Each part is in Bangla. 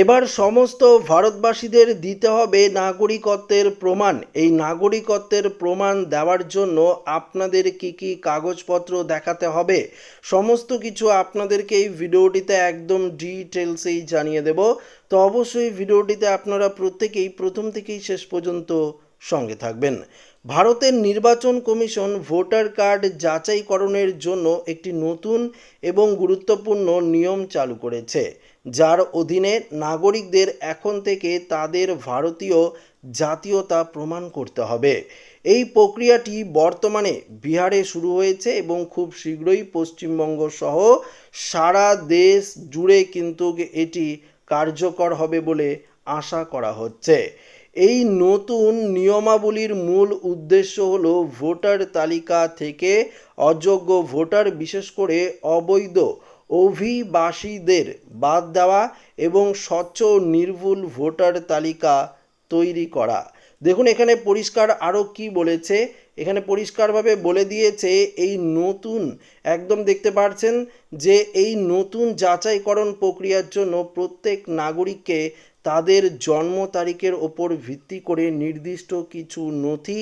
এবার সমস্ত ভারতবাসীদের দিতে হবে নাগরিকত্বের প্রমাণ। এই নাগরিকত্বের প্রমাণ দেওয়ার জন্য আপনাদের কি কি কাগজপত্র দেখাতে হবে সমস্ত কিছু আপনাদেরকে এই ভিডিওটিতে একদম ডিটেলসেই জানিয়ে দেব। তো অবশ্যই ভিডিওটিতে আপনারা প্রত্যেকেই প্রথম থেকেই শেষ পর্যন্ত সঙ্গে থাকবেন। ভারতের নির্বাচন কমিশন ভোটার কার্ড যাচাইকরণের জন্য একটি নতুন এবং গুরুত্বপূর্ণ নিয়ম চালু করেছে, যার অধীনে নাগরিকদের এখন থেকে তাদের ভারতীয় জাতীয়তা প্রমাণ করতে হবে। এই প্রক্রিয়াটি বর্তমানে বিহারে শুরু হয়েছে এবং খুব শীঘ্রই পশ্চিমবঙ্গ সহ সারা দেশ জুড়ে কিন্তু এটি কার্যকর হবে বলে আশা করা হচ্ছে। এই নতুন নিয়মাবলীর মূল উদ্দেশ্য হলো ভোটার তালিকা থেকে অযোগ্য ভোটার, বিশেষ করে অবৈধ অভিবাসীদের বাদ দেওয়া এবং স্বচ্ছ নির্ভুল ভোটার তালিকা তৈরি করা। দেখুন এখানে পরিষ্কার আরও কি বলেছে, এখানে পরিষ্কারভাবে বলে দিয়েছে এই নতুন একদম দেখতে পাচ্ছেন যে এই নতুন যাচাইকরণ প্রক্রিয়ার জন্য প্রত্যেক নাগরিককে তাদের জন্ম তারিখের ওপর ভিত্তি করে নির্দিষ্ট কিছু নথি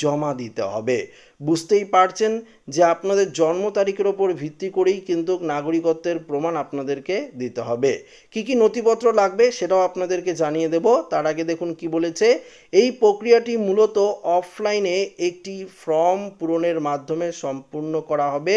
জমা দিতে হবে। বুঝতেই পারছেন যে আপনাদের জন্ম তারিখের ওপর ভিত্তি করেই কিন্তু নাগরিকত্বের প্রমাণ আপনাদেরকে দিতে হবে। কি কি নথিপত্র লাগবে সেটাও আপনাদেরকে জানিয়ে দেব। তার আগে দেখুন কি বলেছে, এই প্রক্রিয়াটি মূলত অফলাইনে একটি ফর্ম পূরণের মাধ্যমে সম্পূর্ণ করা হবে,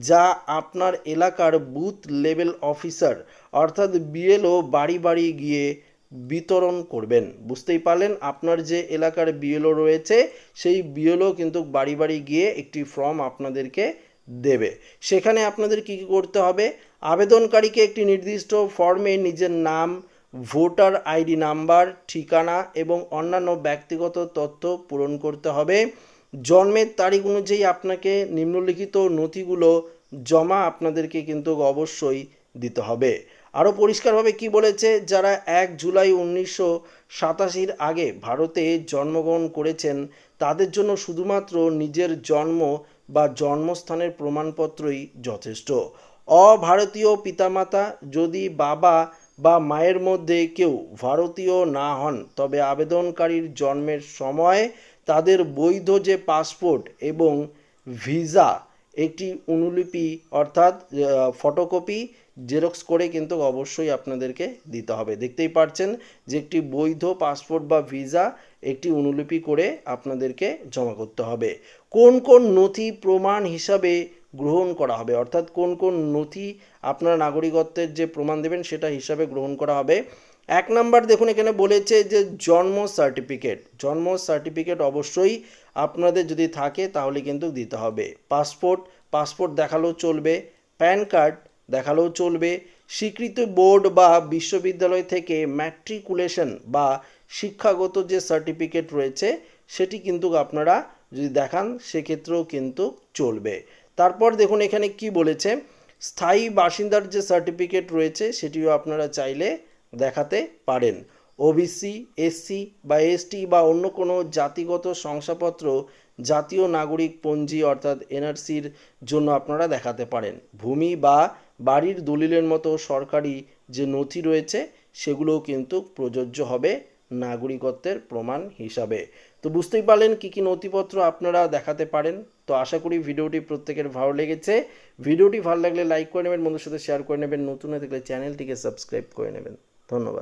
যা আপনার এলাকার বুথ লেভেল অফিসার অর্থাৎ বিএলও বাড়ি বাড়ি গিয়ে বিতরণ করবেন। বুঝতেই পারলেন, আপনার যে এলাকার বিএলও রয়েছে সেই বিএলও কিন্তু বাড়ি বাড়ি গিয়ে একটি ফর্ম আপনাদেরকে দেবে। সেখানে আপনাদের কি কি করতে হবে, আবেদনকারীকে একটি নির্দিষ্ট ফর্মে নিজের নাম, ভোটার আইডি নাম্বার, ঠিকানা এবং অন্যান্য ব্যক্তিগত তথ্য পূরণ করতে হবে। জন্মের তারিখ অনুযায়ী আপনাকে নিম্নলিখিত নথিগুলো জমা আপনাদেরকে কিন্তু অবশ্যই দিতে হবে। আরও পরিষ্কারভাবে কি বলেছে, যারা 1 জুলাই 1987 আগে ভারতে জন্মগ্রহণ করেছেন তাদের জন্য শুধুমাত্র নিজের জন্ম বা জন্মস্থানের প্রমাণপত্রই যথেষ্ট। অভারতীয় পিতামাতা যদি বাবা বা মায়ের মধ্যে কেউ ভারতীয় না হন তবে আবেদনকারীর জন্মের সময় তাদের বৈধ যে পাসপোর্ট এবং ভিসা একটি অনুলিপি অর্থাৎ ফটোকপি জেরক্স করে কিন্তু অবশ্যই আপনাদেরকে দিতে হবে। দেখতেই পাচ্ছেন যে একটি বৈধ পাসপোর্ট বা ভিসা একটি অনুলিপি করে আপনাদেরকে জমা করতে হবে। কোন কোন নথি প্রমাণ হিসাবে গ্রহণ করা হবে, অর্থাৎ কোন কোন নথি আপনারা নাগরিকত্বের যে প্রমাণ দেবেন সেটা হিসাবে গ্রহণ করা হবে। 1 নাম্বার দেখুন এখানে বলেছে যে জন্ম সার্টিফিকেট। জন্ম সার্টিফিকেট অবশ্যই আপনাদের যদি থাকে তাহলে কিন্তু দিতে হবে। পাসপোর্ট দেখালেও চলবে, প্যান কার্ড দেখালেও চলবে, স্বীকৃত বোর্ড বা বিশ্ববিদ্যালয় থেকে ম্যাট্রিকুলেশন বা শিক্ষাগত যে সার্টিফিকেট রয়েছে সেটি কিন্তু আপনারা যদি দেখান সেক্ষেত্রেও কিন্তু চলবে। তারপর দেখুন এখানে কি বলেছে, স্থায়ী বাসিন্দার যে সার্টিফিকেট রয়েছে সেটিও আপনারা চাইলে দেখাতে পারেন। ওবিসি, এসসি বা এসটি বা অন্য কোনো জাতিগত শংসাপত্র জাতীয় নাগরিক পঞ্জি অর্থাৎ এনআরসির জন্য আপনারা দেখাতে পারেন। ভূমি বা বাড়ির দলিলের মতো সরকারি যে নথি রয়েছে সেগুলোও কিন্তু প্রযোজ্য হবে নাগরিকত্বের প্রমাণ হিসাবে। তো বুঝতেই পারলেন কি কি নথিপত্র আপনারা দেখাতে পারেন। তো আশা করি ভিডিওটি প্রত্যেকের ভালো লেগেছে। ভিডিওটি ভালো লাগলে লাইক করে নেবেন, বন্ধুদের সাথে শেয়ার করে নেবেন, নতুন হয়ে থাকলে চ্যানেলটিকে সাবস্ক্রাইব করে নেবেন। ধন্যবাদ।